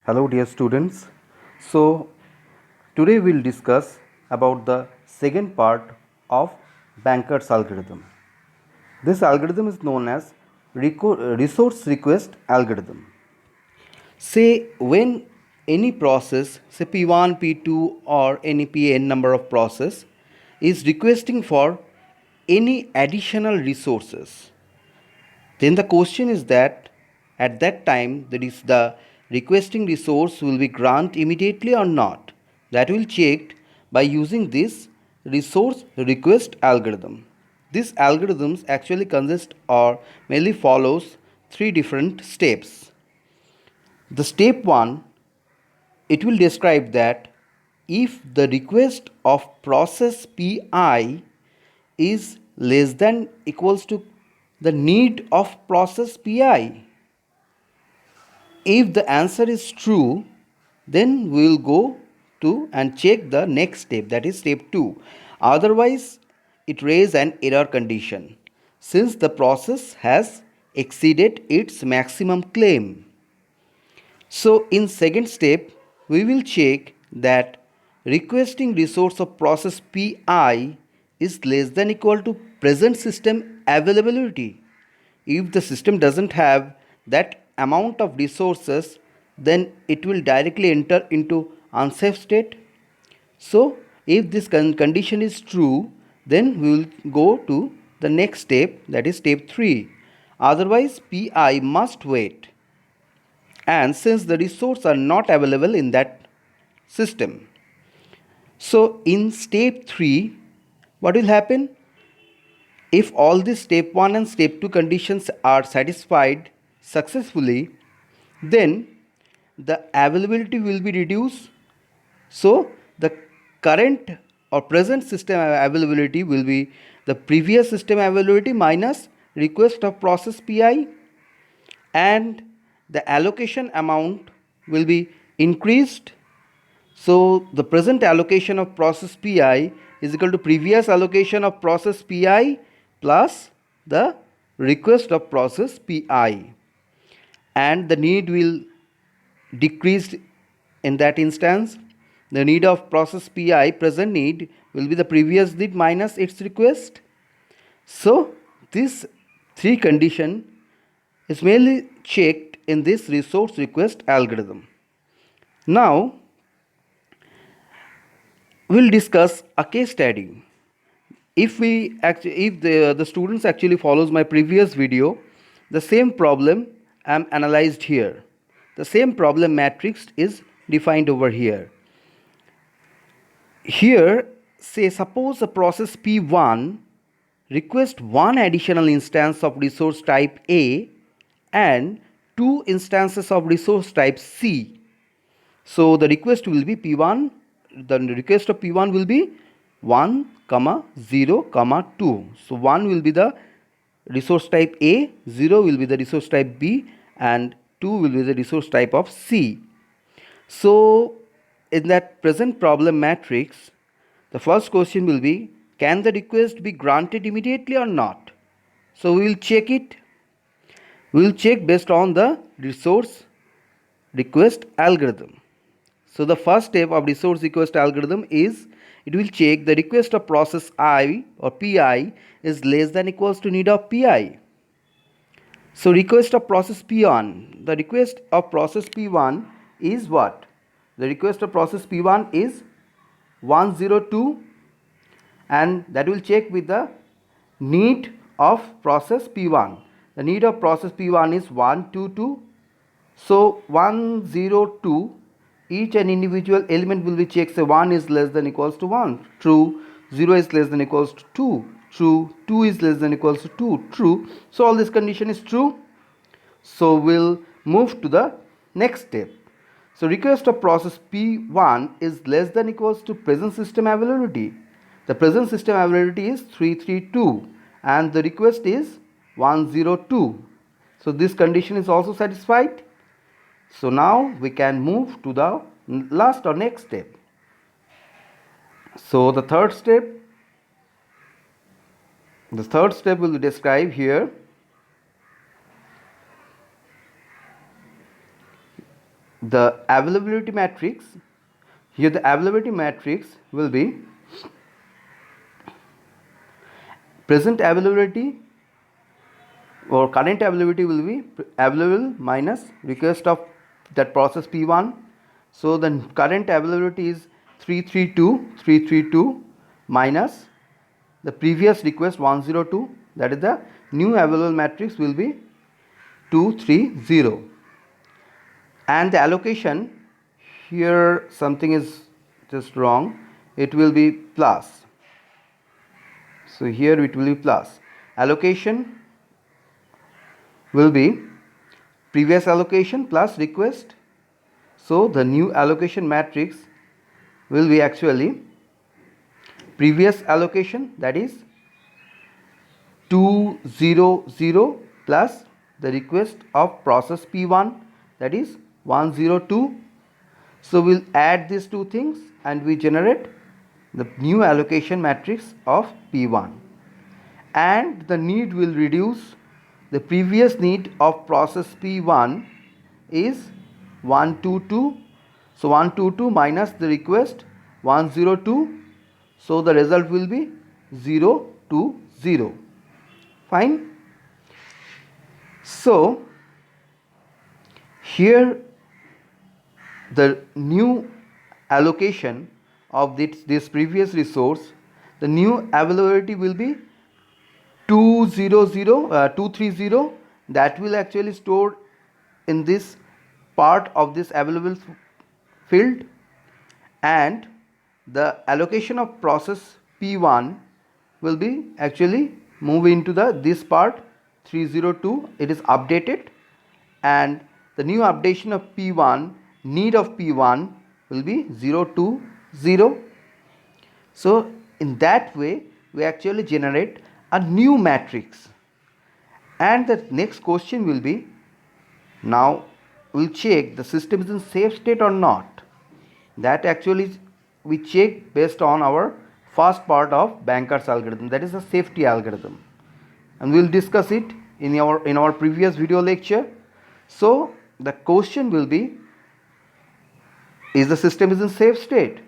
Hello dear students. So today we'll discuss about the second part of Banker's algorithm. This algorithm is known as resource request algorithm. Say when any process, say P1, P2 or any Pn number of process is requesting for any additional resources, then the question is that at that time the requesting resource will be granted immediately or not. That will checked by using this resource request algorithm. This algorithms actually consist or mainly follows three different steps. The step 1, it will describe that if the request of process pi is less than equals to the need of process pi. If the answer is true, then we will go to and check the next step, that is step 2. Otherwise, it raises an error condition since the process has exceeded its maximum claim. So in second step, we will check that requesting resource of process pi is less than equal to present system availability. If the system doesn't have that amount of resources, then it will directly enter into unsafe state. So if this condition is true, then we will go to the next step, that is step 3. Otherwise pi must wait, and since the resources are not available in that system. So in step 3, what will happen? If all these step 1 and step 2 conditions are satisfied successfully, then the availability will be reduced. So the current or present system availability will be the previous system availability minus request of process pi, and the allocation amount will be increased. So the present allocation of process pi is equal to previous allocation of process pi plus the request of process pi, and the need will decrease. In that instance, the need of process pi, present need, will be the previous need minus its request. So this three condition is mainly checked in this resource request algorithm. Now we'll discuss a case study. If the students actually follows my previous video, the same problem am analyzed here. The same problem matrix is defined over here. Here, say suppose a process P1 request one additional instance of resource type A and two instances of resource type C. So the request will be P1, the request of P1 will be 1, 0, 2. So 1 will be the resource type A, 0 will be the resource type B, and 2 will be the resource type of C. So in that present problem matrix, the first question will be, can the request be granted immediately or not? So we will check it. We will check based on the resource request algorithm. So the first step of resource request algorithm is it will check the request of process I or Pi is less than equals to need of Pi. So request of process P1, the request of process P1 is what? The request of process P1 is 102, and that will check with the need of process P1. The need of process P1 is 122. So 102, each and individual element will be checked. Say 1 is less than equals to 1, true. 0 is less than equals to 2, true. 2 is less than equals to 2, true. So all this condition is true. So we'll move to the next step. So request of process P1 is less than equals to present system availability. The present system availability is 332 and the request is 102. So this condition is also satisfied. So now we can move to the last or next step. So the third step will be described here. the availability matrix. Here the availability matrix will be present availability or current availability will be available minus request of that process P1. So the current availability is 332 minus the previous request 102, that is the new available matrix will be 230. And the allocation, here something is just wrong, it will be plus. So here it will be plus. Allocation will be previous allocation plus request. So the new allocation matrix will be actually previous allocation, that is 200 plus the request of process P1, that is 102. So we'll add these two things and we generate the new allocation matrix of P1, and the need will reduce. The previous need of process P1 is 122, so 122 minus the request 102, so the result will be 020. Fine. So here the new allocation of this previous resource, the new availability will be 230, that will actually store in this part of this available field, and the allocation of process P1 will be actually move into this part 302, it is updated, and the new updation of P1, need of P1 will be 020. So in that way we actually generate a new matrix. And the next question will be, now we'll check the system is in safe state or not. That actually we check based on our first part of Banker's algorithm, that is a safety algorithm, and we'll discuss it in our previous video lecture. So the question will be, is the system is in safe state?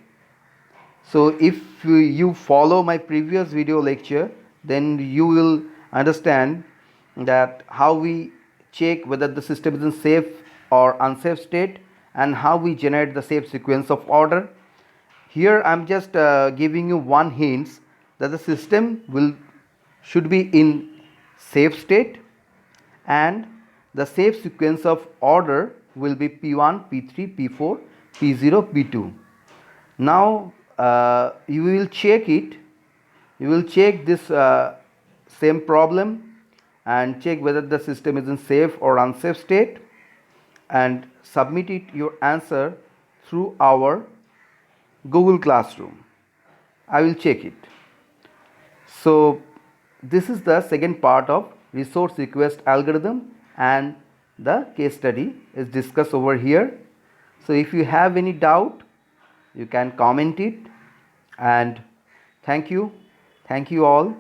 So if you follow my previous video lecture, then you will understand that how we check whether the system is in safe or unsafe state, and how we generate the safe sequence of order. Here I am just giving you one hint that the system should be in safe state, and the safe sequence of order will be P1, P3, P4, P0, P2. Now you will check it. You will check this same problem and check whether the system is in safe or unsafe state, and submit it your answer through our Google Classroom. I will check it. So this is the second part of resource request algorithm, and the case study is discussed over here. So if you have any doubt, you can comment it, and thank you all.